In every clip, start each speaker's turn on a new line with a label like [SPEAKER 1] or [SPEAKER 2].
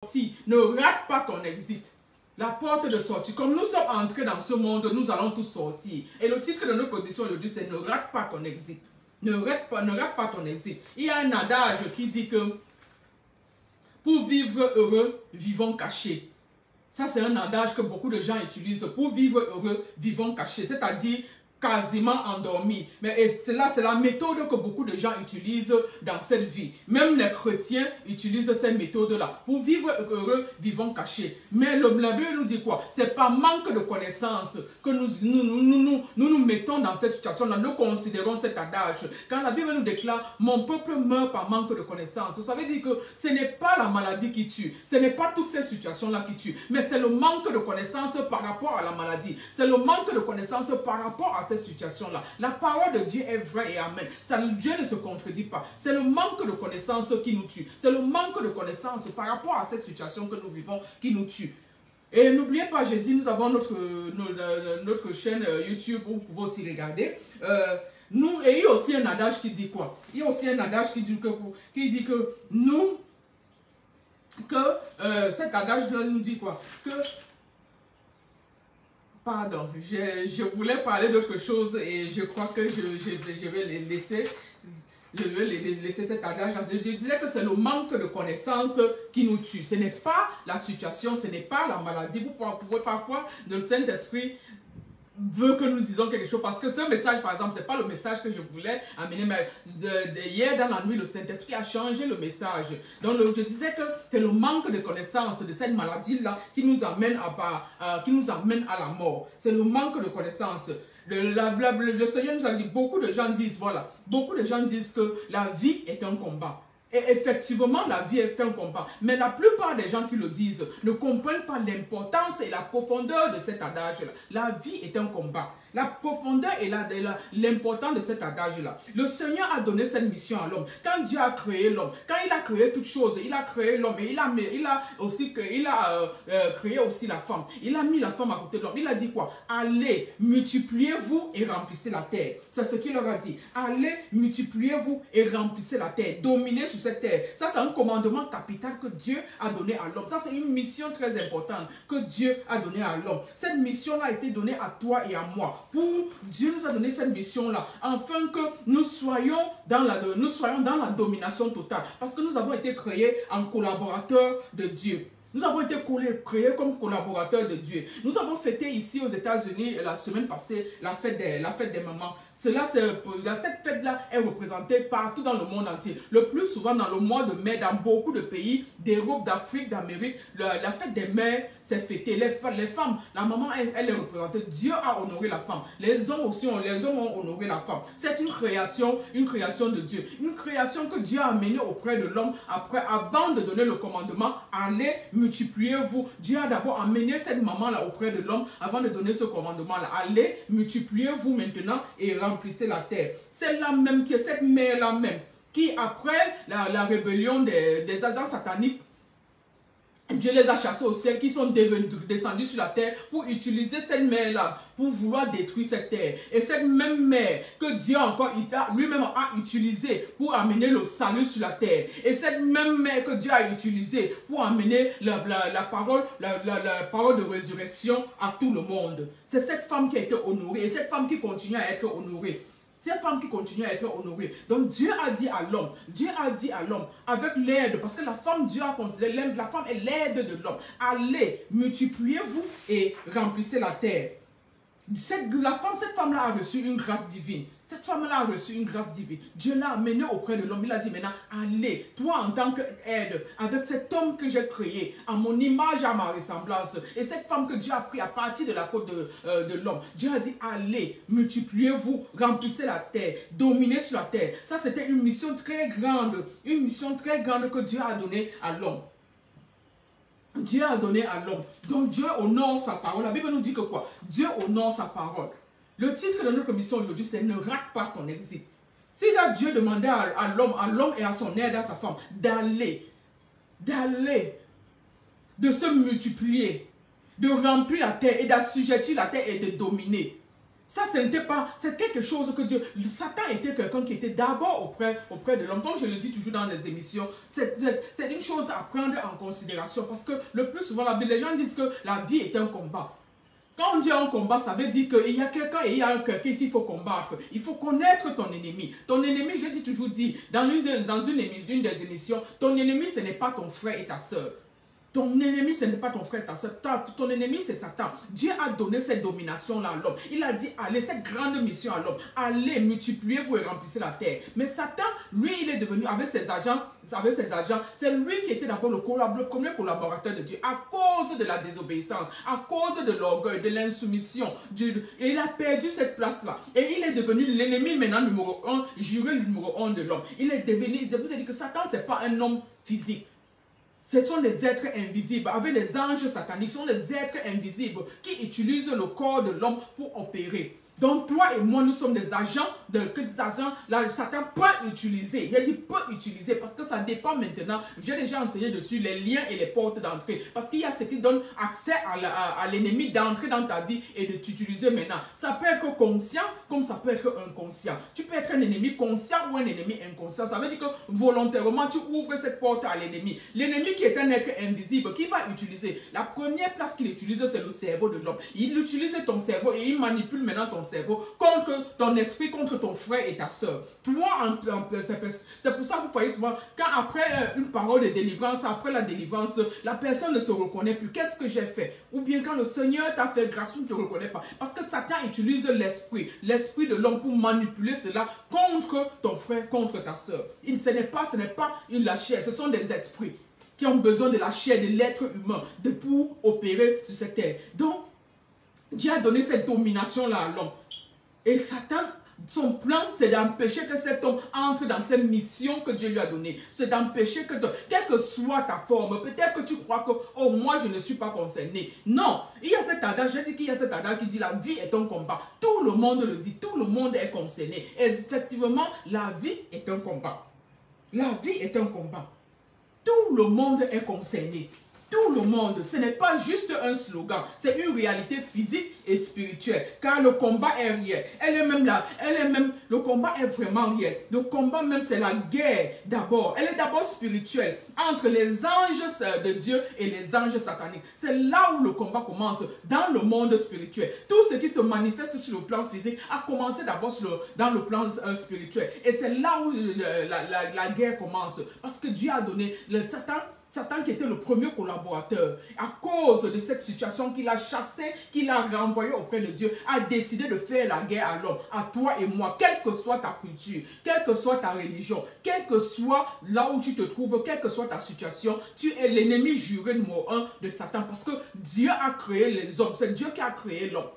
[SPEAKER 1] sortie. Ne rate pas ton exit. La porte de sortie. Comme nous sommes entrés dans ce monde, nous allons tous sortir. Et le titre de notre audition aujourd'hui, c'est ne rate pas ton exit. Ne rate pas ton exit. Il y a un adage qui dit que pour vivre heureux, vivons cachés. Ça, c'est un adage que beaucoup de gens utilisent. Pour vivre heureux, vivons cachés. C'est-à-dire quasiment endormi. Mais c'est la méthode que beaucoup de gens utilisent dans cette vie. Même les chrétiens utilisent cette méthode-là. Pour vivre heureux, vivons cachés. Mais la Bible nous dit quoi? C'est par manque de connaissances que nous mettons dans cette situation-là. Nous considérons cet adage. Quand la Bible nous déclare, mon peuple meurt par manque de connaissances. Ça veut dire que ce n'est pas la maladie qui tue. Ce n'est pas toutes ces situations-là qui tuent. Mais c'est le manque de connaissances par rapport à la maladie. C'est le manque de connaissances par rapport à cette situation-là. La parole de Dieu est vraie et amen. Dieu ne se contredit pas. C'est le manque de connaissances qui nous tue. C'est le manque de connaissances par rapport à cette situation que nous vivons qui nous tue. Et n'oubliez pas, j'ai dit, nous avons notre chaîne YouTube où vous pouvez aussi regarder. Et il y a aussi un adage qui dit quoi? Il y a aussi un adage qui dit que cet adage-là nous dit quoi? Pardon, je voulais parler d'autre chose et je crois que je vais laisser cet adage. Je disais que c'est le manque de connaissances qui nous tue. Ce n'est pas la situation, ce n'est pas la maladie. Vous pouvez parfois, le Saint-Esprit veut que nous disions quelque chose parce que ce message, par exemple, c'est pas le message que je voulais amener, mais hier dans la nuit, le Saint-Esprit a changé le message. Donc je disais que c'est le manque de connaissance de cette maladie-là qui nous amène à la mort. C'est le manque de connaissance. Le Seigneur nous a dit, beaucoup de gens disent que la vie est un combat. Et effectivement, la vie est un combat. Mais la plupart des gens qui le disent ne comprennent pas l'importance et la profondeur de cet adage-là. La vie est un combat. La profondeur et l'importance de cet adage-là. Le Seigneur a donné cette mission à l'homme. Quand Dieu a créé l'homme, quand il a créé toutes choses, il a créé l'homme et il a créé aussi la femme. Il a mis la femme à côté de l'homme. Il a dit quoi? Allez, multipliez-vous et remplissez la terre. C'est ce qu'il leur a dit. Allez, multipliez-vous et remplissez la terre. Dominez sur cette terre. Ça, c'est un commandement capital que Dieu a donné à l'homme. Ça, c'est une mission très importante que Dieu a donnée à l'homme. Cette mission-là a été donnée à toi et à moi. Dieu nous a donné cette mission-là, afin que nous soyons dans la domination totale. Parce que nous avons été créés en collaborateurs de Dieu. Nous avons été créés comme collaborateurs de Dieu. Nous avons fêté ici aux États-Unis la semaine passée la fête des mamans. Cette fête-là est représentée partout dans le monde entier. Le plus souvent dans le mois de mai, dans beaucoup de pays d'Europe, d'Afrique, d'Amérique, la fête des mères s'est fêtée. Les femmes, la maman, elle est représentée. Dieu a honoré la femme. Les hommes aussi, ont honoré la femme. C'est une création de Dieu. Une création que Dieu a amenée auprès de l'homme avant de donner le commandement, allez, multipliez-vous. Dieu a d'abord amené cette maman-là auprès de l'homme avant de donner ce commandement-là. Allez, multipliez-vous maintenant et remplissez la terre. Celle-là même, cette mère-là même, qui après la rébellion des agents sataniques, Dieu les a chassés au ciel, qui sont descendus sur la terre pour utiliser cette mer-là, pour vouloir détruire cette terre. Et cette même mer que Dieu lui-même a utilisée pour amener le salut sur la terre. Et cette même mer que Dieu a utilisée pour amener la parole de résurrection à tout le monde. C'est cette femme qui a été honorée et cette femme qui continue à être honorée. Cette femme qui continue à être honorée. Donc Dieu a dit à l'homme, avec l'aide, parce que la femme, Dieu a considéré, la femme est l'aide de l'homme. Allez, multipliez-vous et remplissez la terre. Cette femme-là a reçu une grâce divine. Cette femme-là a reçu une grâce divine. Dieu l'a amenée auprès de l'homme. Il a dit maintenant, allez, toi en tant qu'aide, avec cet homme que j'ai créé, à mon image, à ma ressemblance, et cette femme que Dieu a pris à partir de la côte de l'homme, Dieu a dit, allez, multipliez-vous, remplissez la terre, dominez sur la terre. Ça, c'était une mission très grande que Dieu a donnée à l'homme. Dieu a donné à l'homme. Donc Dieu honore sa parole. La Bible nous dit que quoi? Dieu honore sa parole. Le titre de notre mission aujourd'hui, c'est ne rate pas ton exit. Si là Dieu demandait à l'homme et à son aide, à sa femme, d'aller, de se multiplier, de remplir la terre et d'assujettir la terre et de dominer. Ça, ce n'était pas, c'est quelque chose que Dieu, Satan était quelqu'un qui était d'abord auprès de l'homme. Comme je le dis toujours dans les émissions, c'est une chose à prendre en considération parce que le plus souvent, les gens disent que la vie est un combat. Quand on dit un combat, ça veut dire qu'il y a quelqu'un et il y a quelqu'un qu'il faut combattre. Il faut connaître ton ennemi. Ton ennemi, je dis toujours dit, dans une des émissions, ton ennemi, ce n'est pas ton frère et ta soeur. Ton ennemi, ce n'est pas ton frère, ta soeur. Ton ennemi, c'est Satan. Dieu a donné cette domination-là à l'homme. Il a dit, allez, cette grande mission à l'homme. Allez, multipliez-vous et remplissez la terre. Mais Satan, lui, il est devenu, avec ses agents, c'est lui qui était d'abord le premier collaborateur de Dieu. À cause de la désobéissance, à cause de l'orgueil, de l'insoumission. Il a perdu cette place-là. Et il est devenu l'ennemi maintenant numéro 1, juré numéro 1 de l'homme. Il est devenu, je vous ai dit que Satan, ce n'est pas un homme physique. Ce sont les êtres invisibles, avec les anges sataniques, ce sont les êtres invisibles qui utilisent le corps de l'homme pour opérer. Donc toi et moi, nous sommes des agents, Satan peut utiliser. Il a dit peut utiliser parce que ça dépend maintenant. J'ai déjà enseigné dessus les liens et les portes d'entrée. Parce qu'il y a ce qui donne accès à l'ennemi d'entrer dans ta vie et de t'utiliser maintenant. Ça peut être conscient comme ça peut être inconscient. Tu peux être un ennemi conscient ou un ennemi inconscient. Ça veut dire que volontairement, tu ouvres cette porte à l'ennemi. L'ennemi qui est un être invisible, qui va utiliser. La première place qu'il utilise, c'est le cerveau de l'homme. Il utilise ton cerveau et il manipule maintenant ton cerveau contre ton esprit, contre ton frère et ta soeur. Toi, c'est pour ça que vous voyez souvent, quand après une parole de délivrance, après la délivrance, la personne ne se reconnaît plus. Qu'est-ce que j'ai fait? Ou bien quand le Seigneur t'a fait grâce, tu ne te reconnais pas. Parce que Satan utilise l'esprit de l'homme pour manipuler cela contre ton frère, contre ta soeur. Ce n'est pas la chair, ce sont des esprits qui ont besoin de la chair, de l'être humain, pour opérer sur cette terre. Donc, Dieu a donné cette domination-là à l'homme. Et Satan, son plan, c'est d'empêcher que cet homme entre dans cette mission que Dieu lui a donnée. C'est d'empêcher que, quelle que soit ta forme, peut-être que tu crois que, oh, moi, je ne suis pas concerné. Non, il y a cet adage, j'ai dit qu'il y a cet adage qui dit la vie est un combat. Tout le monde le dit, tout le monde est concerné. Et effectivement, la vie est un combat. La vie est un combat. Tout le monde est concerné. Tout le monde, ce n'est pas juste un slogan, c'est une réalité physique et spirituelle. Car le combat est réel. Le combat est vraiment réel. Le combat même, c'est la guerre d'abord. Elle est d'abord spirituelle entre les anges de Dieu et les anges sataniques. C'est là où le combat commence, dans le monde spirituel. Tout ce qui se manifeste sur le plan physique a commencé d'abord dans le plan spirituel. Et c'est là où la guerre commence. Parce que Dieu a donné le Satan qui était le premier collaborateur, à cause de cette situation qu'il a chassée, qu'il a renvoyée auprès de Dieu, a décidé de faire la guerre à l'homme, à toi et moi, quelle que soit ta culture, quelle que soit ta religion, quel que soit là où tu te trouves, quelle que soit ta situation, tu es l'ennemi juré numéro 1 de Satan parce que Dieu a créé les hommes, c'est Dieu qui a créé l'homme.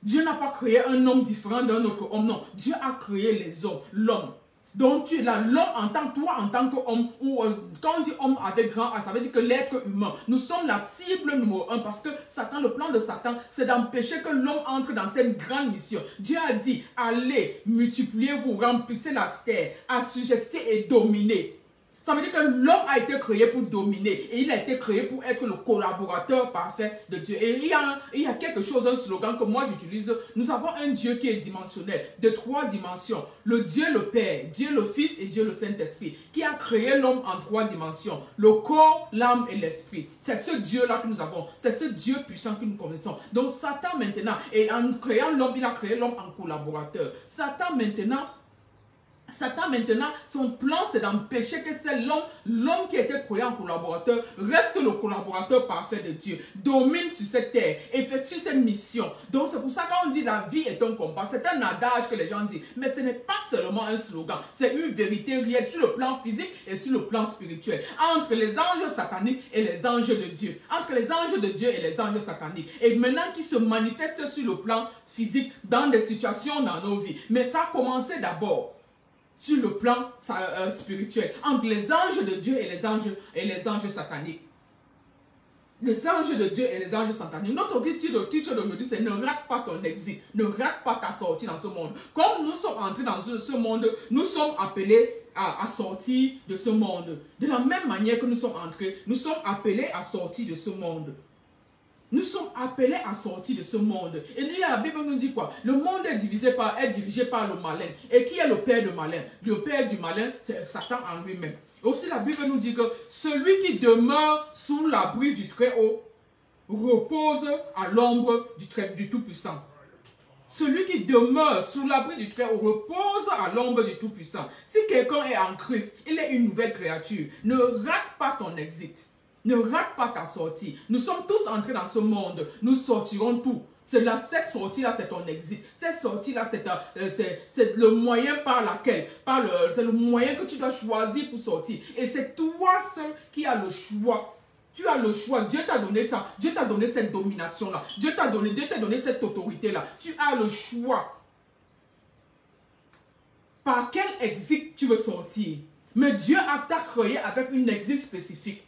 [SPEAKER 1] Dieu n'a pas créé un homme différent d'un autre homme, non, Dieu a créé les hommes, l'homme. Donc tu es là, l'homme en tant que toi, en tant qu'homme, ou quand on dit homme avec grand A, ça veut dire que l'être humain, nous sommes la cible numéro 1 parce que Satan, le plan de Satan, c'est d'empêcher que l'homme entre dans cette grande mission. Dieu a dit, allez, multipliez-vous, remplissez la terre, assujettez et dominez. Ça veut dire que l'homme a été créé pour dominer et il a été créé pour être le collaborateur parfait de Dieu. Et il y a quelque chose, un slogan que moi j'utilise. Nous avons un Dieu qui est dimensionnel, de 3 dimensions. Le Dieu le Père, Dieu le Fils et Dieu le Saint-Esprit, qui a créé l'homme en 3 dimensions. Le corps, l'âme et l'esprit. C'est ce Dieu-là que nous avons. C'est ce Dieu puissant que nous connaissons. Donc Satan maintenant, et en créant l'homme, il a créé l'homme en collaborateur. Satan maintenant, son plan c'est d'empêcher que c'est l'homme qui a été créé en collaborateur, reste le collaborateur parfait de Dieu, domine sur cette terre, effectue cette mission. Donc c'est pour ça quand on dit la vie est un combat, c'est un adage que les gens disent, mais ce n'est pas seulement un slogan, c'est une vérité réelle sur le plan physique et sur le plan spirituel, entre les anges sataniques et les anges de Dieu, entre les anges de Dieu et les anges sataniques, et maintenant qui se manifestent sur le plan physique dans des situations dans nos vies. Mais ça a commencé d'abord sur le plan spirituel, entre les anges de Dieu et les anges sataniques. Les anges de Dieu et les anges sataniques. Notre titre d'aujourd'hui, c'est « Ne rate pas ton exil, ne rate pas ta sortie dans ce monde ». Comme nous sommes entrés dans ce monde, nous sommes appelés à sortir de ce monde. De la même manière que nous sommes entrés, nous sommes appelés à sortir de ce monde. Nous sommes appelés à sortir de ce monde. Et la Bible nous dit quoi? Le monde est dirigé par le malin. Et qui est le père du malin? Le père du malin, c'est Satan en lui-même. Aussi, la Bible nous dit que celui qui demeure sous l'abri du Très-Haut repose à l'ombre du Tout-Puissant. Celui qui demeure sous l'abri du Très-Haut repose à l'ombre du Tout-Puissant. Si quelqu'un est en Christ, il est une nouvelle créature. Ne rate pas ton exit. Ne rate pas ta sortie. Nous sommes tous entrés dans ce monde. Nous sortirons tout. Cette sortie-là, c'est ton exit. Cette sortie-là, c'est le moyen par laquelle, c'est le moyen que tu dois choisir pour sortir. Et c'est toi seul qui as le choix. Tu as le choix. Dieu t'a donné ça. Dieu t'a donné cette domination-là. Dieu t'a donné cette autorité-là. Tu as le choix. Par quel exit tu veux sortir? Mais Dieu t'a créé avec une exit spécifique.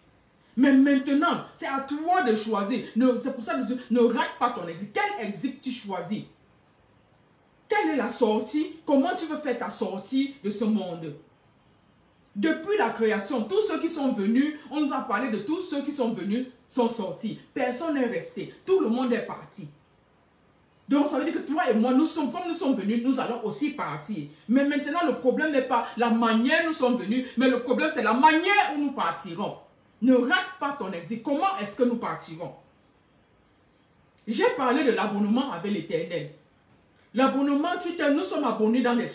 [SPEAKER 1] Mais maintenant, c'est à toi de choisir. C'est pour ça que ne rate pas ton exit. Quel exit tu choisis? Quelle est la sortie? Comment tu veux faire ta sortie de ce monde? Depuis la création, tous ceux qui sont venus, on nous a parlé de tous ceux qui sont venus, sont sortis. Personne n'est resté. Tout le monde est parti. Donc ça veut dire que toi et moi, comme nous sommes venus, nous allons aussi partir. Mais maintenant, le problème n'est pas la manière dont nous sommes venus, mais le problème c'est la manière où nous partirons. Ne rate pas ton exit. Comment est-ce que nous partirons? J'ai parlé de l'abonnement avec l'Éternel. L'abonnement, nous sommes abonnés dans les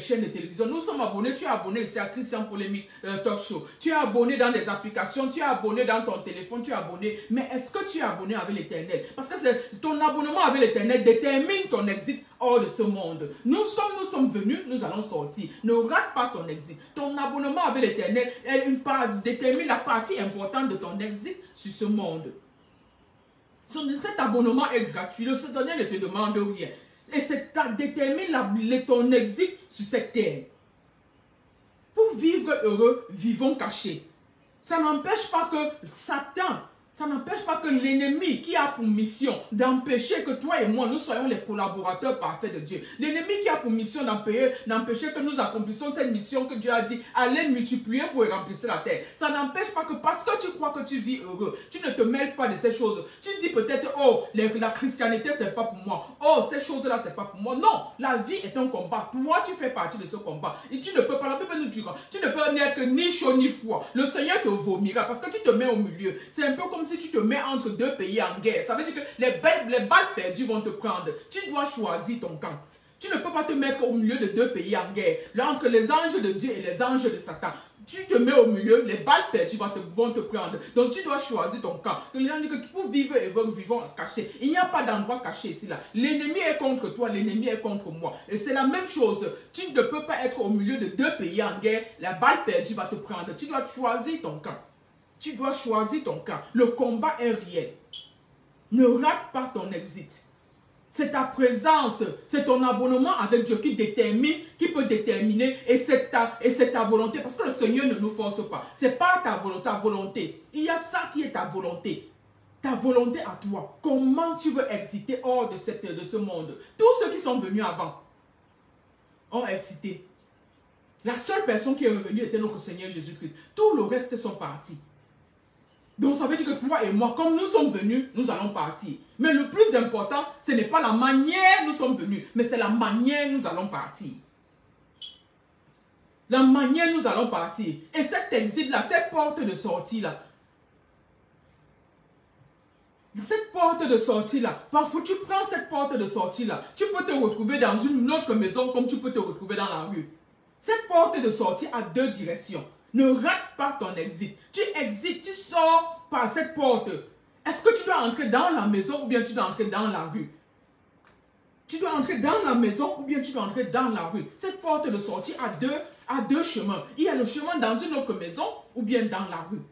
[SPEAKER 1] chaînes de télévision. Nous sommes abonnés, tu es abonné ici à Christian Polémique Talk Show. Tu es abonné dans des applications, tu es abonné dans ton téléphone, tu es abonné. Mais est-ce que tu es abonné avec l'Éternel? Parce que ton abonnement avec l'Éternel détermine ton exit hors de ce monde. Nous sommes venus, nous allons sortir. Ne rate pas ton exit. Ton abonnement avec l'Éternel détermine la partie importante de ton exit sur ce monde. Cet abonnement est gratuit. Le Seigneur ne te demande rien. Et ça détermine ton exit sur cette terre. Pour vivre heureux, vivons cachés. Ça n'empêche pas que Satan, ça n'empêche pas que l'ennemi qui a pour mission d'empêcher que toi et moi, nous soyons les collaborateurs parfaits de Dieu. L'ennemi qui a pour mission d'empêcher que nous accomplissions cette mission que Dieu a dit, allez multiplier, vous remplissez la terre. Ça n'empêche pas que parce que tu crois que tu vis heureux, tu ne te mêles pas de ces choses. Tu dis peut-être, oh, la christianité, c'est pas pour moi. Oh, ces choses-là, c'est pas pour moi. Non, la vie est un combat. Toi, tu fais partie de ce combat. Et tu ne peux pas, la Bible nous dit, tu ne peux n'être ni chaud ni froid. Le Seigneur te vomira parce que tu te mets au milieu. C'est un peu comme si tu te mets entre deux pays en guerre. Ça veut dire que les balles perdues vont te prendre. Tu dois choisir ton camp. Tu ne peux pas te mettre au milieu de deux pays en guerre. Là, entre les anges de Dieu et les anges de Satan. Tu te mets au milieu, les balles perdues vont te prendre. Donc, tu dois choisir ton camp. Les gens disent que pour vivre et vivons cachés. Il n'y a pas d'endroit caché ici. L'ennemi est contre toi, l'ennemi est contre moi. Et c'est la même chose. Tu ne peux pas être au milieu de deux pays en guerre. La balle perdue va te prendre. Tu dois choisir ton camp. Tu dois choisir ton camp. Le combat est réel. Ne rate pas ton exit. C'est ta présence, c'est ton abonnement avec Dieu qui peut déterminer et c'est ta volonté. Parce que le Seigneur ne nous force pas. Ce n'est pas ta volonté. Il y a ça qui est ta volonté. Ta volonté à toi. Comment tu veux exiter hors de ce monde? Tous ceux qui sont venus avant ont exité. La seule personne qui est revenue était notre Seigneur Jésus-Christ. Tout le reste sont partis. Donc ça veut dire que toi et moi, comme nous sommes venus, nous allons partir. Mais le plus important, ce n'est pas la manière dont nous sommes venus, mais c'est la manière dont nous allons partir. La manière dont nous allons partir. Et cet exit-là, cette porte de sortie-là, parfois tu prends cette porte de sortie-là, tu peux te retrouver dans une autre maison comme tu peux te retrouver dans la rue. Cette porte de sortie a deux directions. Ne rate pas ton exit. Tu exites, tu sors par cette porte. Est-ce que tu dois entrer dans la maison ou bien tu dois entrer dans la rue? Tu dois entrer dans la maison ou bien tu dois entrer dans la rue. Cette porte de sortie a deux chemins. Il y a le chemin dans une autre maison ou bien dans la rue.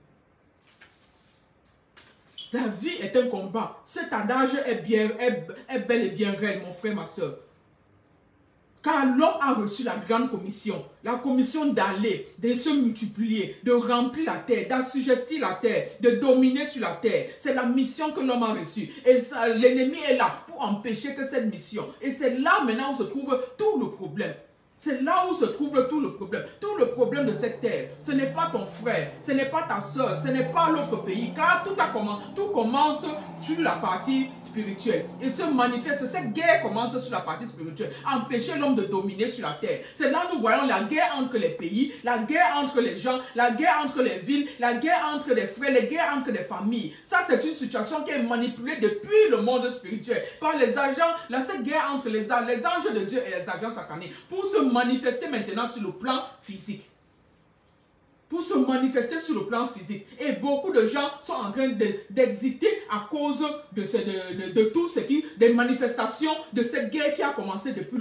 [SPEAKER 1] La vie est un combat. Cet adage est bel et bien réel, mon frère, ma soeur. Car l'homme a reçu la grande commission, la commission d'aller, de se multiplier, de remplir la terre, d'assujettir la terre, de dominer sur la terre. C'est la mission que l'homme a reçue. Et l'ennemi est là pour empêcher que cette mission. Et c'est là maintenant où se trouve tout le problème. C'est là où se trouve tout le problème. Tout le problème de cette terre, ce n'est pas ton frère, ce n'est pas ta soeur, ce n'est pas l'autre pays. Car tout commence sur la partie spirituelle. Et se manifeste, cette guerre commence sur la partie spirituelle. Empêcher l'homme de dominer sur la terre. C'est là où nous voyons la guerre entre les pays, la guerre entre les gens, la guerre entre les villes, la guerre entre les frères, les guerres entre les familles. Ça, c'est une situation qui est manipulée depuis le monde spirituel. Par les agents, cette guerre entre les anges de Dieu et les agents sataniques. Pour se manifester maintenant sur le plan physique. Pour se manifester sur le plan physique. Et beaucoup de gens sont en train d'exiter à cause de tout ce qui, des manifestations de cette guerre qui a commencé depuis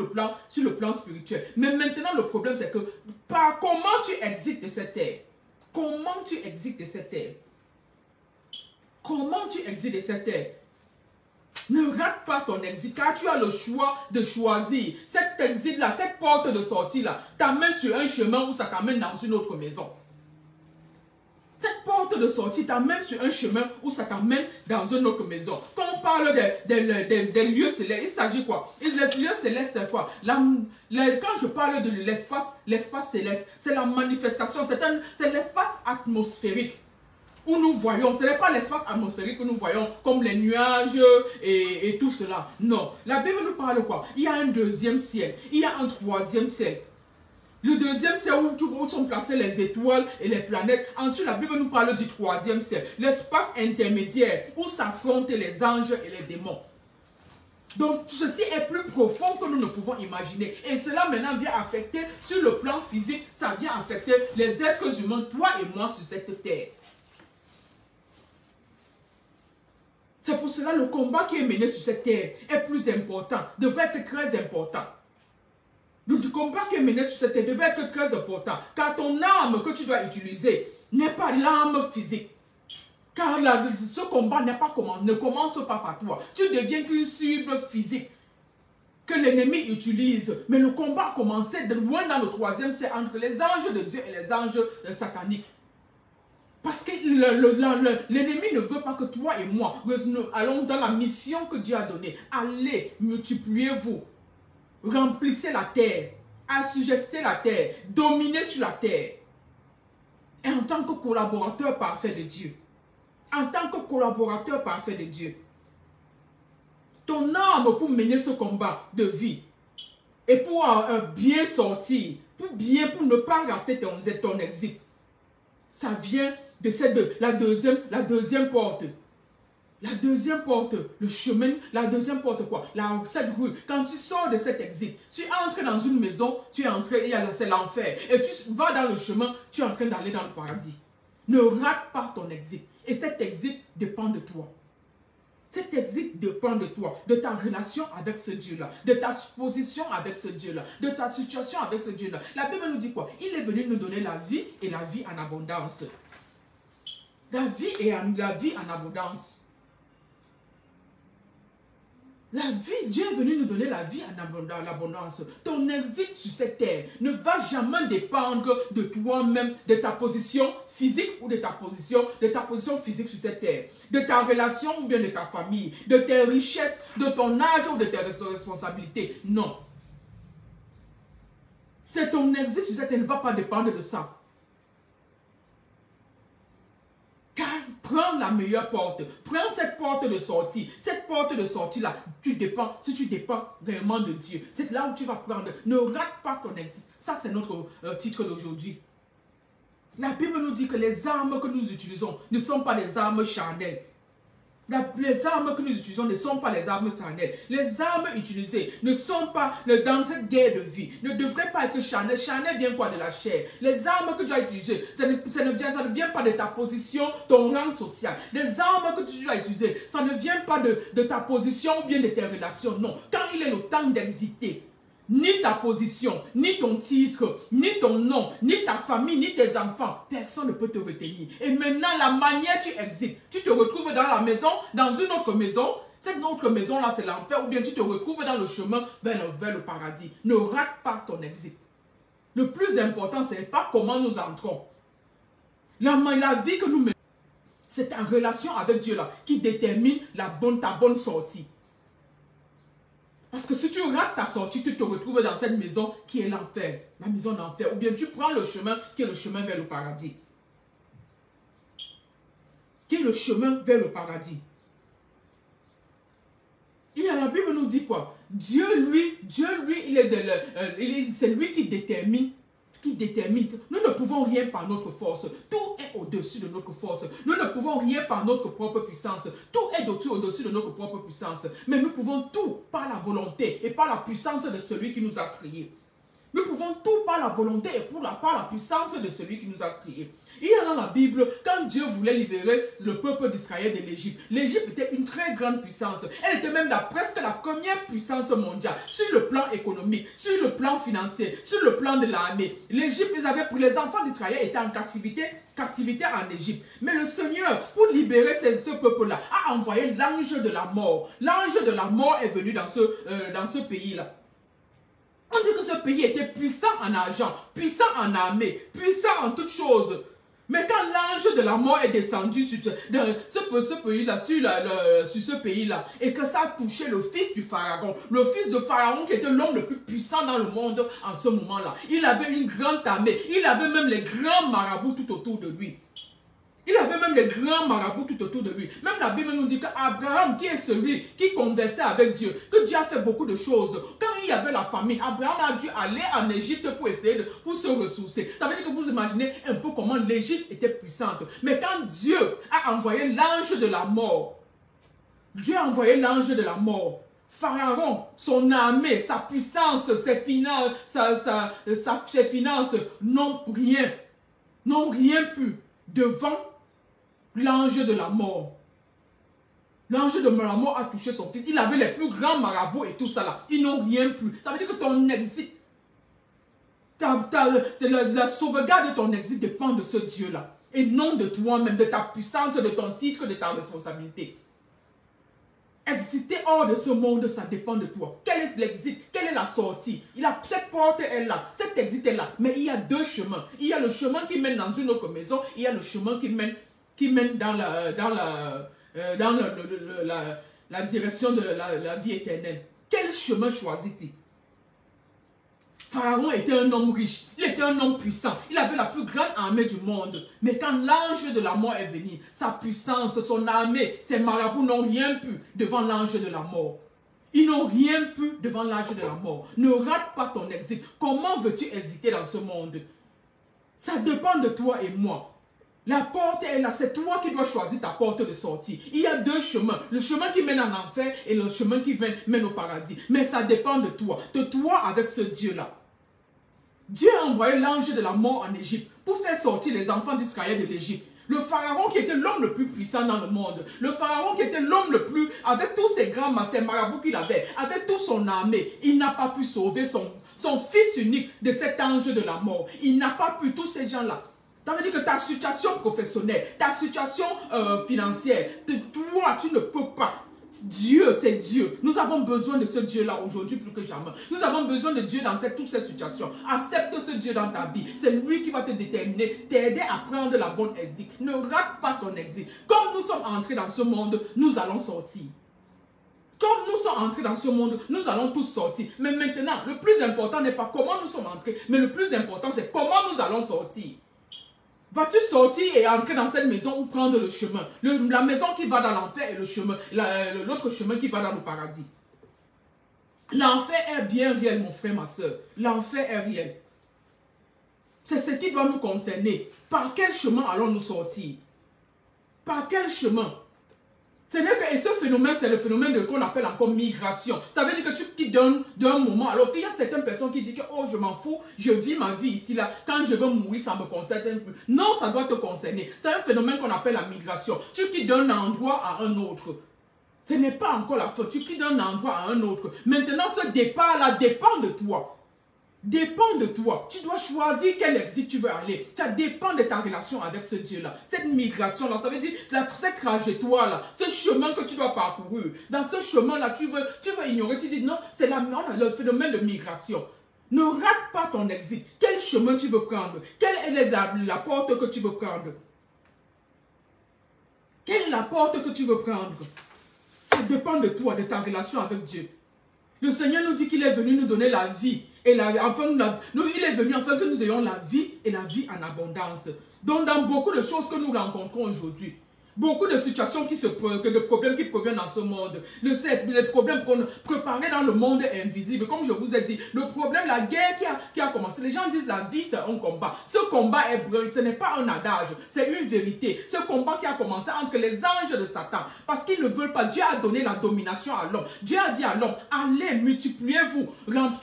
[SPEAKER 1] sur le plan spirituel. Mais maintenant, le problème, c'est que comment tu exites de cette terre? Comment tu exites de cette terre? Comment tu exites de cette terre? Ne rate pas ton exit, car tu as le choix de choisir. Cet exit-là, cette porte de sortie-là, t'amène sur un chemin où ça t'amène dans une autre maison. Cette porte de sortie t'amène sur un chemin où ça t'amène dans une autre maison. Quand on parle des lieux célestes, il s'agit quoi? Les lieux célestes, c'est quoi? Quand je parle de l'espace céleste, c'est la manifestation, c'est l'espace atmosphérique. Où nous voyons, ce n'est pas l'espace atmosphérique que nous voyons comme les nuages et tout cela. Non, la Bible nous parle quoi? Il y a un deuxième ciel, il y a un troisième ciel. Le deuxième ciel où sont placées les étoiles et les planètes. Ensuite, la Bible nous parle du troisième ciel, l'espace intermédiaire où s'affrontent les anges et les démons. Donc, ceci est plus profond que nous ne pouvons imaginer. Et cela maintenant vient affecter sur le plan physique, ça vient affecter les êtres humains, toi et moi sur cette terre. C'est pour cela que le combat qui est mené sur cette terre est plus important, devrait être très important. Le combat qui est mené sur cette terre devrait être très important, car ton arme que tu dois utiliser n'est pas l'arme physique. Car ce combat ne commence pas par toi. Tu deviens qu'une cible physique que l'ennemi utilise. Mais le combat a commencé de loin dans le troisième ciel entre les anges de Dieu et les anges sataniques. Parce que l'ennemi ne veut pas que toi et moi allons dans la mission que Dieu a donnée. Allez, multipliez-vous, remplissez la terre, assujettez la terre, dominez sur la terre. Et en tant que collaborateur parfait de Dieu, en tant que collaborateur parfait de Dieu, ton arme pour mener ce combat de vie et pour bien sortir, pour ne pas rater ton exit, ça vient de la deuxième porte. La deuxième porte, le chemin, la deuxième porte quoi? Cette rue, quand tu sors de cet exit, tu entres dans une maison, tu es entré, c'est l'enfer. Et tu vas dans le chemin, tu es en train d'aller dans le paradis. Ne rate pas ton exit. Et cet exit dépend de toi. Cet exit dépend de toi, de ta relation avec ce Dieu-là, de ta position avec ce Dieu-là, de ta situation avec ce Dieu-là. La Bible nous dit quoi? Il est venu nous donner la vie et la vie en abondance. La vie en abondance. La vie, Dieu est venu nous donner la vie en abondance. Ton exit sur cette terre ne va jamais dépendre de toi-même, de ta position physique ou de ta position physique sur cette terre. De ta relation ou bien de ta famille, de tes richesses, de ton âge ou de tes responsabilités. Non. C'est ton exit sur cette terre ne va pas dépendre de ça. Car prends la meilleure porte. Prends cette porte de sortie. Cette porte de sortie-là, si tu dépends réellement de Dieu, c'est là où tu vas prendre. Ne rate pas ton exit. Ça, c'est notre titre d'aujourd'hui. La Bible nous dit que les armes que nous utilisons ne sont pas des armes charnelles. Les armes que nous utilisons ne sont pas les armes charnelles. Les armes utilisées ne sont pas dans cette guerre de vie. Ne devraient pas être charnelles. Charnelles vient quoi? De la chair. Les armes que tu as utilisées, ça ne vient pas de ta position, ton rang social. Les armes que tu as utilisées, ça ne vient pas de ta position ou bien de tes relations. Non. Quand il est le temps d'exiter, ni ta position, ni ton titre, ni ton nom, ni ta famille, ni tes enfants, personne ne peut te retenir. Et maintenant, la manière tu exites, tu te retrouves dans la maison, dans une autre maison. Cette autre maison-là, c'est l'enfer, ou bien tu te retrouves dans le chemin vers le paradis. Ne rate pas ton exit. Le plus important, ce n'est pas comment nous entrons. La vie que nous menons, c'est ta relation avec Dieu là qui détermine ta bonne sortie. Parce que si tu rates ta sortie, tu te retrouves dans cette maison qui est l'enfer. La maison d'enfer. Ou bien tu prends le chemin qui est le chemin vers le paradis. Qui est le chemin vers le paradis. Et la Bible nous dit quoi? Dieu, lui, c'est lui qui détermine. Nous ne pouvons rien par notre force. Tout est au-dessus de notre force. Nous ne pouvons rien par notre propre puissance. Tout est au-dessus de notre propre puissance. Mais nous pouvons tout par la volonté et par la puissance de celui qui nous a créés. Nous pouvons tout par la volonté et par la puissance de celui qui nous a créés. Il y a dans la Bible, quand Dieu voulait libérer le peuple d'Israël de l'Égypte, l'Égypte était une très grande puissance. Elle était même presque la première puissance mondiale sur le plan économique, sur le plan financier, sur le plan de l'armée. L'Égypte, les enfants d'Israël étaient en captivité en Égypte. Mais le Seigneur, pour libérer ce peuple-là, a envoyé l'ange de la mort. L'ange de la mort est venu dans ce pays-là. On dit que ce pays était puissant en argent, puissant en armée, puissant en toutes choses. Mais quand l'ange de la mort est descendu sur ce pays-là, sur ce pays-là, et que ça a touché le fils du pharaon, le fils de pharaon qui était l'homme le plus puissant dans le monde en ce moment-là. Il avait une grande armée, il avait même les grands marabouts tout autour de lui. Il avait même les grands marabouts tout autour de lui. Même la Bible nous dit qu'Abraham, qui est celui qui conversait avec Dieu, que Dieu a fait beaucoup de choses. Quand il y avait la famine, Abraham a dû aller en Égypte pour essayer pour se ressourcer. Ça veut dire que vous imaginez un peu comment l'Égypte était puissante. Mais quand Dieu a envoyé l'ange de la mort, Dieu a envoyé l'ange de la mort, Pharaon, son armée, sa puissance, ses finances, ses finances n'ont rien pu devant l'ange de la mort. L'ange de la mort a touché son fils. Il avait les plus grands marabouts et tout ça là. Ils n'ont rien pu. Ça veut dire que ton exit, la sauvegarde de ton exit dépend de ce Dieu-là. Et non de toi-même, de ta puissance, de ton titre, de ta responsabilité. Exiter hors de ce monde, ça dépend de toi. Quel est l'exit? Quelle est la sortie? Cette porte est là, cet exit est là. Mais il y a deux chemins. Il y a le chemin qui mène dans une autre maison. Il y a le chemin qui mène dans la direction de la vie éternelle. Quel chemin choisis-tu? Pharaon était un homme riche, il était un homme puissant, il avait la plus grande armée du monde. Mais quand l'ange de la mort est venu, sa puissance, son armée, ses marabouts n'ont rien pu devant l'ange de la mort. Ils n'ont rien pu devant l'ange de la mort. Ne rate pas ton exit. Comment veux-tu hésiter dans ce monde? Ça dépend de toi et moi. La porte est là, c'est toi qui dois choisir ta porte de sortie. Il y a deux chemins, le chemin qui mène en enfer et le chemin qui mène au paradis. Mais ça dépend de toi avec ce Dieu-là. Dieu a envoyé l'ange de la mort en Égypte pour faire sortir les enfants d'Israël de l'Égypte. Le pharaon qui était l'homme le plus puissant dans le monde, le pharaon qui était l'homme le plus, avec tous ses grands marabouts qu'il avait, avec toute son armée, il n'a pas pu sauver son fils unique de cet ange de la mort. Il n'a pas pu, tous ces gens-là. Ça veut dire que ta situation professionnelle, ta situation financière, toi, tu ne peux pas. Dieu, c'est Dieu. Nous avons besoin de ce Dieu-là aujourd'hui plus que jamais. Nous avons besoin de Dieu dans toutes ces situations. Accepte ce Dieu dans ta vie. C'est lui qui va te déterminer, t'aider à prendre la bonne exit. Ne rate pas ton exit. Comme nous sommes entrés dans ce monde, nous allons sortir. Comme nous sommes entrés dans ce monde, nous allons tous sortir. Mais maintenant, le plus important n'est pas comment nous sommes entrés, mais le plus important, c'est comment nous allons sortir. Vas-tu sortir et entrer dans cette maison ou prendre le chemin? La maison qui va dans l'enfer et le chemin, l'autre chemin qui va dans le paradis. L'enfer est bien réel, mon frère, ma soeur. L'enfer est réel. C'est ce qui doit nous concerner. Par quel chemin allons-nous sortir? Par quel chemin? Et ce phénomène, c'est le phénomène qu'on appelle encore migration. Ça veut dire que tu quittes d'un moment, alors qu'il y a certaines personnes qui disent que oh, je m'en fous, je vis ma vie ici, là. Quand je veux mourir, ça me concerne un peu. Non, ça doit te concerner. C'est un phénomène qu'on appelle la migration. Tu quittes d'un endroit à un autre. Ce n'est pas encore la faute. Tu quittes d'un endroit à un autre. Maintenant, ce départ-là dépend de toi. Dépend de toi. Tu dois choisir quel exit tu veux aller. Ça dépend de ta relation avec ce Dieu-là. Cette migration-là, ça veut dire cette trajectoire-là, ce chemin que tu dois parcourir. Dans ce chemin-là, tu veux ignorer. Tu dis non, c'est le phénomène de migration. Ne rate pas ton exit. Quel chemin tu veux prendre? Quelle est la porte que tu veux prendre? Quelle est la porte que tu veux prendre? Ça dépend de toi, de ta relation avec Dieu. Le Seigneur nous dit qu'il est venu nous donner la vie. Et il est venu afin que nous ayons la vie et la vie en abondance. Donc dans beaucoup de choses que nous rencontrons aujourd'hui, beaucoup de situations de problèmes qui proviennent dans ce monde, les problèmes préparés dans le monde invisible, comme je vous ai dit, le problème, la guerre qui a commencé, les gens disent la vie c'est un combat. Ce combat ce n'est pas un adage, c'est une vérité. Ce combat qui a commencé entre les anges de Satan, parce qu'ils ne veulent pas, Dieu a donné la domination à l'homme. Dieu a dit à l'homme, allez, multipliez-vous,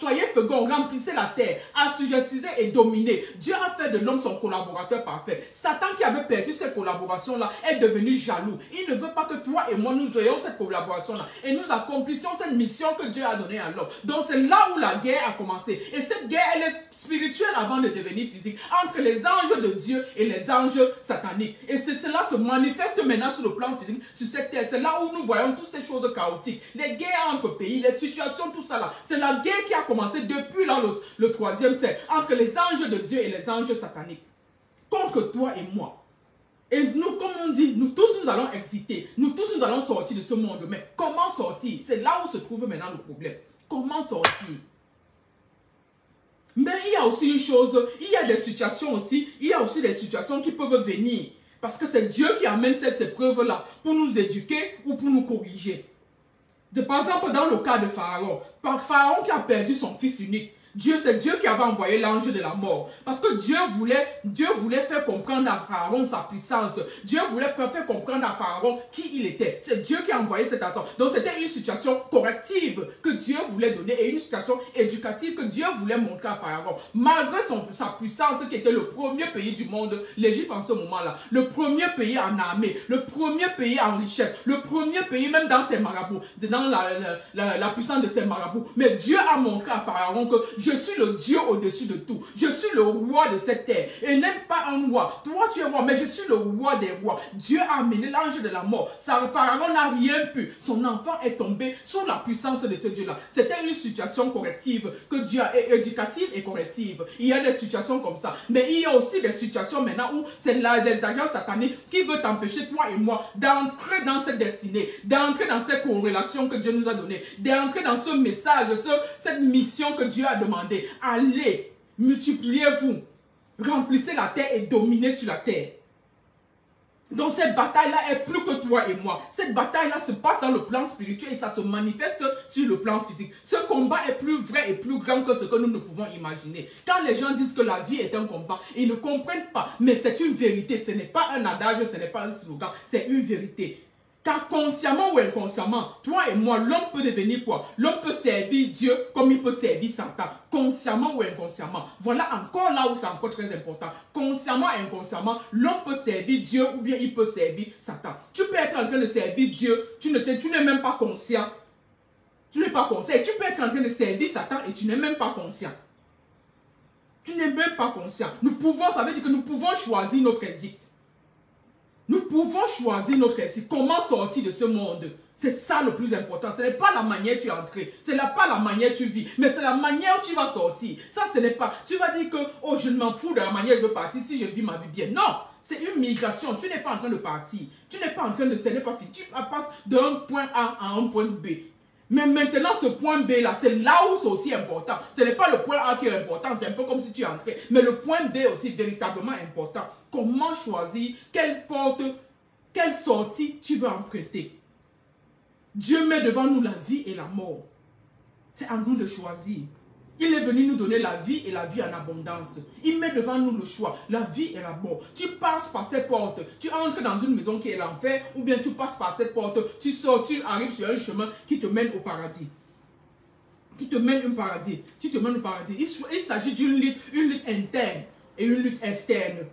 [SPEAKER 1] soyez féconds, remplissez la terre, assujettissez et dominez. Dieu a fait de l'homme son collaborateur parfait. Satan qui avait perdu cette collaboration-là est devenu jaloux. Il ne veut pas que toi et moi nous ayons cette collaboration-là et nous accomplissions cette mission que Dieu a donnée à l'homme. Donc c'est là où la guerre a commencé. Et cette guerre, elle est spirituelle avant de devenir physique, entre les anges de Dieu et les anges sataniques. Et cela se manifeste maintenant sur le plan physique, sur cette terre. C'est là où nous voyons toutes ces choses chaotiques. Les guerres entre pays, les situations, tout ça là. C'est la guerre qui a commencé depuis le 3e siècle, entre les anges de Dieu et les anges sataniques. Contre toi et moi. Et nous, comme on dit, nous tous nous allons exciter, nous tous nous allons sortir de ce monde. Mais comment sortir? C'est là où se trouve maintenant le problème. Comment sortir? Mais il y a aussi une chose, il y a des situations aussi, il y a aussi des situations qui peuvent venir. Parce que c'est Dieu qui amène cette épreuve-là pour nous éduquer ou pour nous corriger. Par exemple, dans le cas de Pharaon, Pharaon qui a perdu son fils unique, c'est Dieu qui avait envoyé l'ange de la mort. Parce que Dieu voulait faire comprendre à Pharaon sa puissance. Dieu voulait faire comprendre à Pharaon qui il était. C'est Dieu qui a envoyé cet ange. Donc c'était une situation corrective que Dieu voulait donner et une situation éducative que Dieu voulait montrer à Pharaon. Malgré sa puissance qui était le premier pays du monde, l'Égypte en ce moment-là, le premier pays en armée, le premier pays en richesse, le premier pays même dans ses marabouts, dans la puissance de ses marabouts. Mais Dieu a montré à Pharaon que je suis le Dieu au-dessus de tout. Je suis le roi de cette terre. Et n'aime pas un roi. Toi, tu es roi, mais je suis le roi des rois. Dieu a amené l'ange de la mort. Pharaon n'a rien pu. Son enfant est tombé sous la puissance de ce Dieu-là. C'était une situation corrective que Dieu a, éducative et corrective. Il y a des situations comme ça. Mais il y a aussi des situations maintenant où c'est des agents sataniques qui veulent t'empêcher, toi et moi, d'entrer dans cette destinée, d'entrer dans cette corrélation que Dieu nous a donnée, d'entrer dans ce message, cette mission que Dieu a demandé. Allez, multipliez-vous, remplissez la terre et dominez sur la terre. Donc cette bataille-là est plus que toi et moi. Cette bataille-là se passe dans le plan spirituel et ça se manifeste sur le plan physique. Ce combat est plus vrai et plus grand que ce que nous ne pouvons imaginer. Quand les gens disent que la vie est un combat, ils ne comprennent pas. Mais c'est une vérité. Ce n'est pas un adage, ce n'est pas un slogan. C'est une vérité. Car consciemment ou inconsciemment, toi et moi, l'homme peut devenir quoi? L'homme peut servir Dieu comme il peut servir Satan. Consciemment ou inconsciemment. Voilà encore là où c'est encore très important. Consciemment et inconsciemment, l'homme peut servir Dieu ou bien il peut servir Satan. Tu peux être en train de servir Dieu, tu n'es même pas conscient. Tu n'es pas conscient. Et tu peux être en train de servir Satan et tu n'es même pas conscient. Tu n'es même pas conscient. Ça veut dire que nous pouvons choisir notre exit. Nous pouvons choisir notre exit. Comment sortir de ce monde? C'est ça le plus important. Ce n'est pas la manière dont tu es entré. Ce n'est pas la manière dont tu vis. Mais c'est la manière où tu vas sortir. Ça, ce n'est pas... Tu vas dire que, oh, je ne m'en fous de la manière dont je veux partir si je vis ma vie bien. Non, c'est une migration. Tu n'es pas en train de partir. Tu n'es pas en train de... Ce n'est pas fini. Tu passes d'un point A à un point B. Mais maintenant, ce point B là, c'est là où c'est aussi important. Ce n'est pas le point A qui est important, c'est un peu comme si tu es entré. Mais le point B aussi véritablement important. Comment choisir quelle porte, quelle sortie tu veux emprunter? Dieu met devant nous la vie et la mort. C'est à nous de choisir. Il est venu nous donner la vie et la vie en abondance. Il met devant nous le choix, la vie et la mort. Tu passes par cette porte, tu entres dans une maison qui est l'enfer, ou bien tu passes par cette porte, tu sors, tu arrives sur un chemin qui te mène au paradis. Qui te mène au paradis. Tu te mènes au paradis. Il s'agit d'une lutte interne et une lutte externe.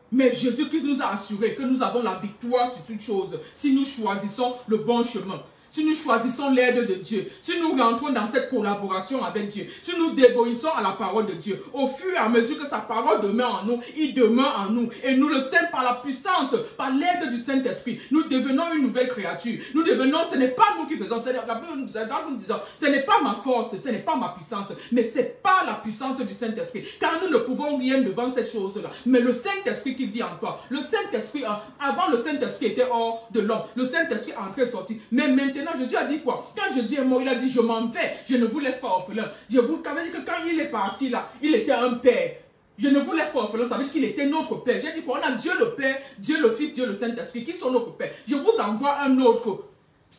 [SPEAKER 1] Mais Jésus-Christ nous a assuré que nous avons la victoire sur toutes choses si nous choisissons le bon chemin. Si nous choisissons l'aide de Dieu, si nous rentrons dans cette collaboration avec Dieu, si nous déboissons à la parole de Dieu, au fur et à mesure que sa parole demeure en nous, il demeure en nous. Et nous le sommes par la puissance, par l'aide du Saint-Esprit. Nous devenons une nouvelle créature. Nous devenons, ce n'est pas nous qui faisons, ce n'est pas ma force, ce n'est pas ma puissance, mais c'est pas la puissance du Saint-Esprit. Car nous ne pouvons rien devant cette chose-là. Mais le Saint-Esprit qui vit en toi, le Saint-Esprit, avant le Saint-Esprit était hors de l'homme. Le Saint-Esprit entrait et sorti. Mais maintenant, Maintenant, Jésus a dit quoi? Quand Jésus est mort, il a dit, je m'en vais, je ne vous laisse pas orphelin. Je vous avais dit que quand il est parti là, il était un père. Je ne vous laisse pas orphelin, ça veut dire qu'il était notre Père. J'ai dit qu'on a Dieu le Père, Dieu le Fils, Dieu le Saint-Esprit, qui sont notre Père. Je vous envoie un autre.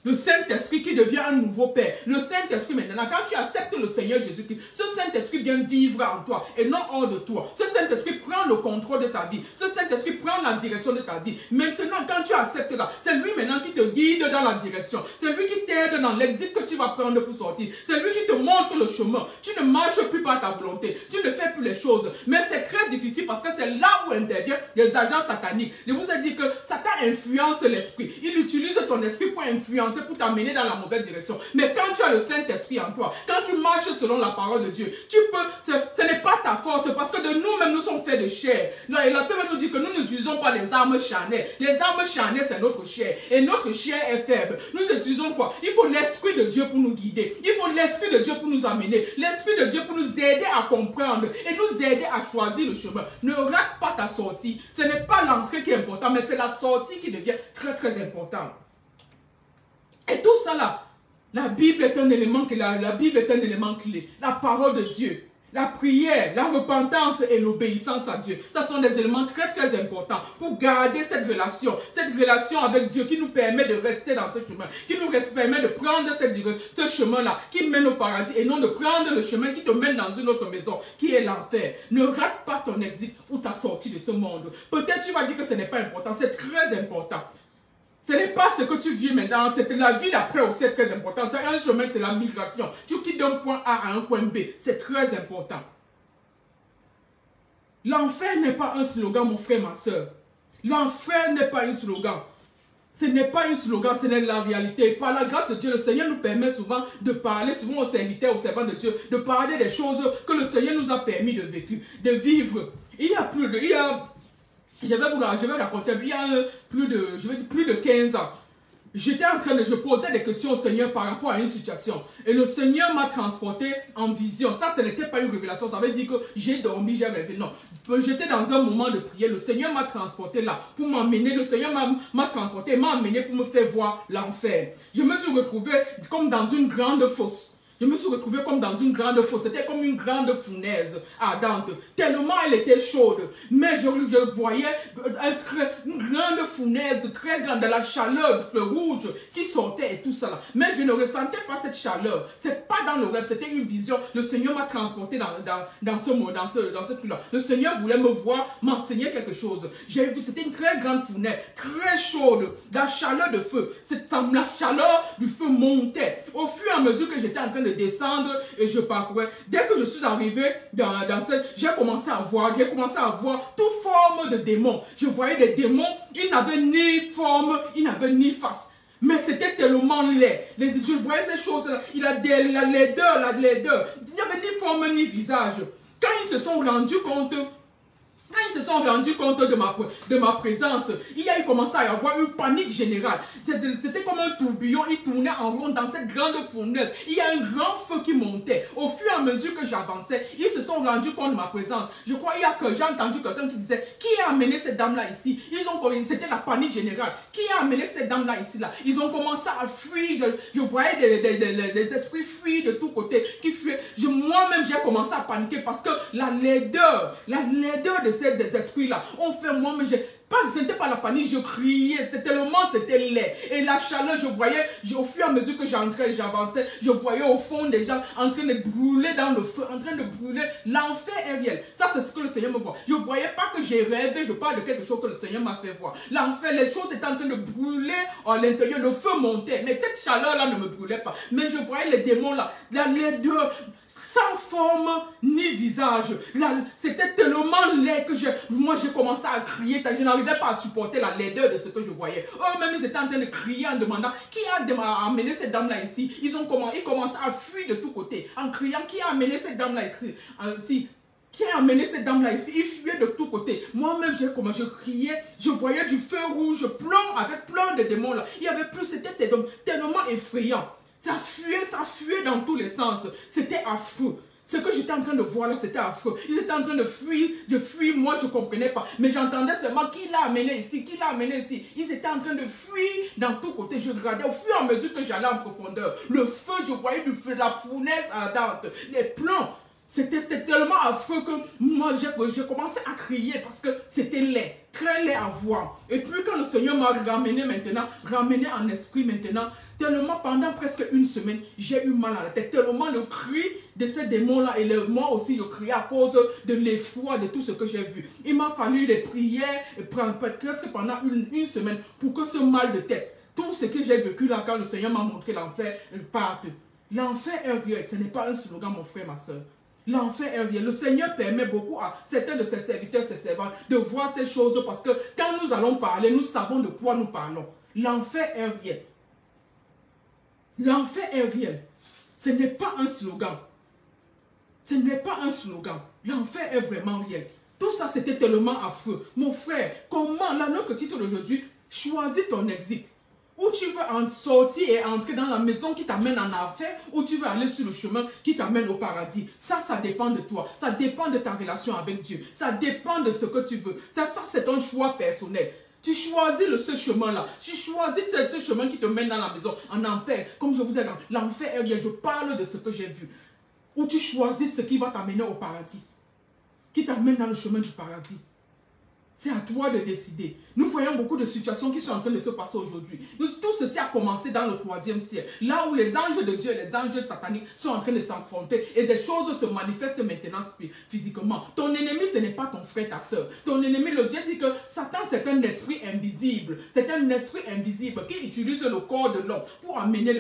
[SPEAKER 1] Le Saint-Esprit qui devient un nouveau Père. Le Saint-Esprit maintenant, quand tu acceptes le Seigneur Jésus-Christ, ce Saint-Esprit vient vivre en toi et non hors de toi. Ce Saint-Esprit prend le contrôle de ta vie. Ce Saint-Esprit prend la direction de ta vie. Maintenant, quand tu acceptes là, c'est lui maintenant qui te guide dans la direction. C'est lui qui t'aide dans l'exit que tu vas prendre pour sortir. C'est lui qui te montre le chemin. Tu ne marches plus par ta volonté. Tu ne fais plus les choses. Mais c'est très difficile parce que c'est là où interviennent des agents sataniques. Je vous ai dit que Satan influence l'esprit. Il utilise ton esprit pour influencer, pour t'amener dans la mauvaise direction. Mais quand tu as le Saint-Esprit en toi, quand tu marches selon la parole de Dieu, tu peux, ce n'est pas ta force, parce que de nous-mêmes, nous sommes faits de chair. Et la Bible nous dit que nous n'utilisons pas les armes charnelles. Les armes charnelles, c'est notre chair. Et notre chair est faible. Nous utilisons quoi? Il faut l'Esprit de Dieu pour nous guider. Il faut l'Esprit de Dieu pour nous amener. L'Esprit de Dieu pour nous aider à comprendre et nous aider à choisir le chemin. Ne rate pas ta sortie. Ce n'est pas l'entrée qui est importante, mais c'est la sortie qui devient très très importante. Et tout ça là, la Bible est un élément clé. La Bible est un élément clé. La parole de Dieu, la prière, la repentance et l'obéissance à Dieu. Ce sont des éléments très très importants pour garder cette relation avec Dieu qui nous permet de rester dans ce chemin, qui nous permet de prendre ce chemin-là qui mène au paradis et non de prendre le chemin qui te mène dans une autre maison qui est l'enfer. Ne rate pas ton exit ou ta sortie de ce monde. Peut-être tu vas dire que ce n'est pas important, c'est très important. Ce n'est pas ce que tu vis maintenant, c'est la vie d'après aussi très important. C'est un chemin, c'est la migration. Tu quittes d'un point A à un point B. C'est très important. L'enfer n'est pas un slogan, mon frère, ma soeur. L'enfer n'est pas un slogan. Ce n'est pas un slogan, ce n'est la réalité. Par la grâce de Dieu, le Seigneur nous permet souvent de parler, souvent aux serviteurs, aux servants de Dieu, de parler des choses que le Seigneur nous a permis de vivre. Je vais raconter, il y a plus de 15 ans, je posais des questions au Seigneur par rapport à une situation. Et le Seigneur m'a transporté en vision. Ça, ce n'était pas une révélation. Ça veut dire que j'ai dormi, j'ai rêvé. Non. J'étais dans un moment de prière. Le Seigneur m'a transporté là pour m'amener. Le Seigneur m'a transporté, m'a amené pour me faire voir l'enfer. Je me suis retrouvé comme dans une grande fosse. Je me suis retrouvé comme dans une grande fosse. C'était comme une grande fournaise ardente. Tellement elle était chaude. Mais je voyais une grande fournaise très grande, de la chaleur rouge qui sortait et tout ça là. Mais je ne ressentais pas cette chaleur. C'est pas dans le rêve, c'était une vision. Le Seigneur m'a transporté dans ce truc-là. Le Seigneur voulait me voir, m'enseigner quelque chose. J'ai vu, c'était une très grande fournaise, très chaude, la chaleur de feu. La chaleur du feu montait. Au fur et à mesure que j'étais en train de descendre et je parcourais. Dès que je suis arrivé dans j'ai commencé à voir toute forme de démons. Je voyais des démons, ils n'avaient ni forme, ils n'avaient ni face. Mais c'était tellement laid. Je voyais ces choses-là. Il a la laideur. Il n'y avait ni forme ni visage. Quand ils se sont rendus compte de ma présence, il a commencé à y avoir une panique générale. C'était comme un tourbillon, il tournait en rond dans cette grande fournaise. Il y a un grand feu qui montait. Au fur et à mesure que j'avançais, ils se sont rendus compte de ma présence. Je crois que j'ai entendu quelqu'un qui disait, qui a amené cette dame-là ici? C'était la panique générale. Qui a amené cette dame-là ici là? Ils ont commencé à fuir. Je voyais des esprits fuir de tous côtés, qui fuyaient. Moi-même, j'ai commencé à paniquer parce que la laideur de ces esprits-là ont fait moi-même, ce n'était pas la panique, je criais, c'était laid. Et la chaleur, je voyais, au fur et à mesure que j'avançais, je voyais au fond des gens en train de brûler dans le feu, en train de brûler. L'enfer est réel. Ça, c'est ce que le Seigneur me voit. Je ne voyais pas que j'ai rêvé, je parle de quelque chose que le Seigneur m'a fait voir. L'enfer, les choses étaient en train de brûler à l'intérieur, le feu montait. Mais cette chaleur-là ne me brûlait pas. Mais je voyais les démons là, les deux, sans forme ni visage. C'était tellement laid que moi j'ai commencé à crier. Je n'arrivais pas à supporter la laideur de ce que je voyais. Eux-mêmes, ils étaient en train de crier en demandant qui a amené cette dame-là ici. Ils commençaient à fuir de tous côtés en criant qui a amené cette dame-là ici. Qui a amené cette dame-là? Ils fuyaient de tous côtés. Moi-même, je criais. Je voyais du feu rouge, avec plein de démons là. Il y avait plus, c'était tellement effrayant. Ça fuyait dans tous les sens. C'était affreux. Ce que j'étais en train de voir là, c'était affreux. Ils étaient en train de fuir, moi je ne comprenais pas. Mais j'entendais seulement qui l'a amené ici, qui l'a amené ici. Ils étaient en train de fuir dans tous côtés. Je regardais au fur et à mesure que j'allais en profondeur. Le feu, je voyais du feu, la fournaise ardente, les plombs. C'était tellement affreux que moi, j'ai commencé à crier parce que c'était laid, très laid à voir. Et puis quand le Seigneur m'a ramené maintenant, ramené en esprit maintenant, tellement pendant presque une semaine, j'ai eu mal à la tête. Tellement le cri de ces démons-là, et moi aussi je criais à cause de l'effroi de tout ce que j'ai vu. Il m'a fallu des prières, presque pendant une semaine, pour que ce mal de tête, tout ce que j'ai vécu là, quand le Seigneur m'a montré l'enfer, parte. L'enfer est réel, ce n'est pas un slogan, mon frère, ma soeur. L'enfer est réel. Le Seigneur permet beaucoup à certains de ses serviteurs, ses servantes, de voir ces choses parce que quand nous allons parler, nous savons de quoi nous parlons. L'enfer est réel. L'enfer est réel. Ce n'est pas un slogan. Ce n'est pas un slogan. L'enfer est vraiment réel. Tout ça, c'était tellement affreux. Mon frère, comment, là, notre titre d'aujourd'hui, choisis ton exit. Ou tu veux en sortir et entrer dans la maison qui t'amène en enfer, ou tu veux aller sur le chemin qui t'amène au paradis. Ça dépend de toi. Ça dépend de ta relation avec Dieu. Ça dépend de ce que tu veux. Ça c'est un choix personnel. Tu choisis ce chemin-là. Tu choisis ce chemin qui te mène dans la maison, en enfer. Comme je vous ai dit, l'enfer est bien. Je parle de ce que j'ai vu. Ou tu choisis ce qui va t'amener au paradis. Qui t'amène dans le chemin du paradis. C'est à toi de décider. Nous voyons beaucoup de situations qui sont en train de se passer aujourd'hui. Tout ceci a commencé dans le 3e siècle. Là où les anges de Dieu et les anges sataniques sont en train de s'affronter. Et des choses se manifestent maintenant physiquement. Ton ennemi, ce n'est pas ton frère, ta soeur. Ton ennemi, le Dieu dit que Satan, c'est un esprit invisible. C'est un esprit invisible qui utilise le corps de l'homme pour amener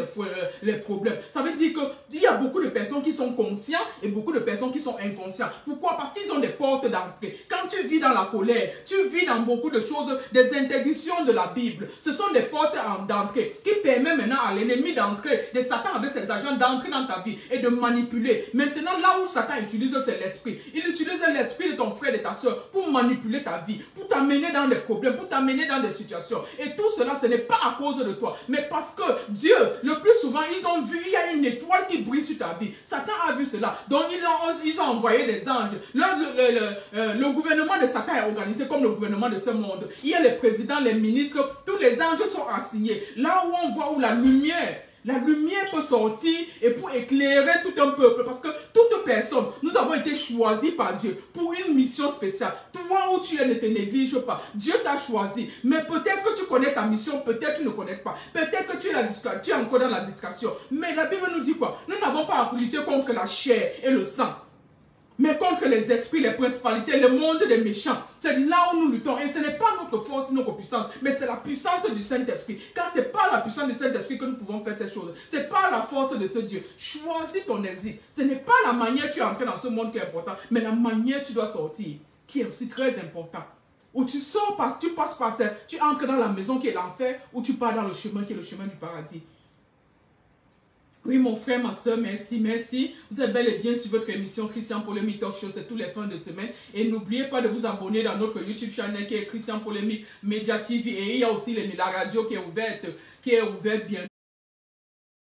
[SPEAKER 1] les problèmes. Ça veut dire qu'il y a beaucoup de personnes qui sont conscientes et beaucoup de personnes qui sont inconscientes. Pourquoi? Parce qu'ils ont des portes d'entrée. Quand tu vis dans la colère, tu vis dans beaucoup de choses, des interdictions de la Bible. Ce sont des portes d'entrée qui permettent maintenant à l'ennemi d'entrer, de Satan avec ses agents d'entrer dans ta vie et de manipuler. Maintenant, là où Satan utilise, c'est l'esprit. Il utilise l'esprit de ton frère et de ta soeur pour manipuler ta vie, pour t'amener dans des problèmes, pour t'amener dans des situations. Et tout cela, ce n'est pas à cause de toi, mais parce que Dieu, le plus souvent, ils ont vu, il y a une étoile qui brille sur ta vie. Satan a vu cela. Donc, ils ont envoyé des anges. Le gouvernement de Satan est organisé comme le gouvernement de ce monde. Il y a les présidents, les ministres, tous les anges sont assignés. Là où on voit où la lumière peut sortir et pour éclairer tout un peuple. Parce que toute personne, nous avons été choisis par Dieu pour une mission spéciale. Toi où tu es, ne te néglige pas. Dieu t'a choisi. Mais peut-être que tu connais ta mission, peut-être que tu ne connais pas. Peut-être que tu es encore dans la distraction. Mais la Bible nous dit quoi? Nous n'avons pas à lutter contre la chair et le sang, mais contre les esprits, les principalités, le monde des méchants. C'est là où nous luttons. Et ce n'est pas notre force, notre puissance, mais c'est la puissance du Saint-Esprit. Car ce n'est pas la puissance du Saint-Esprit que nous pouvons faire ces choses. Ce n'est pas la force de ce Dieu. Choisis ton exit. Ce n'est pas la manière tu es entré dans ce monde qui est important, mais la manière tu dois sortir, qui est aussi très important. Où tu sors, tu passes par ça, tu entres dans la maison qui est l'enfer, ou tu pars dans le chemin qui est le chemin du paradis. Oui, mon frère, ma soeur, merci, merci. Vous êtes bel et bien sur votre émission Christian Polémique Talk Show, c'est tous les fins de semaine. Et n'oubliez pas de vous abonner dans notre YouTube channel qui est Christian Polémique Média TV. Et il y a aussi la radio qui est ouverte bien.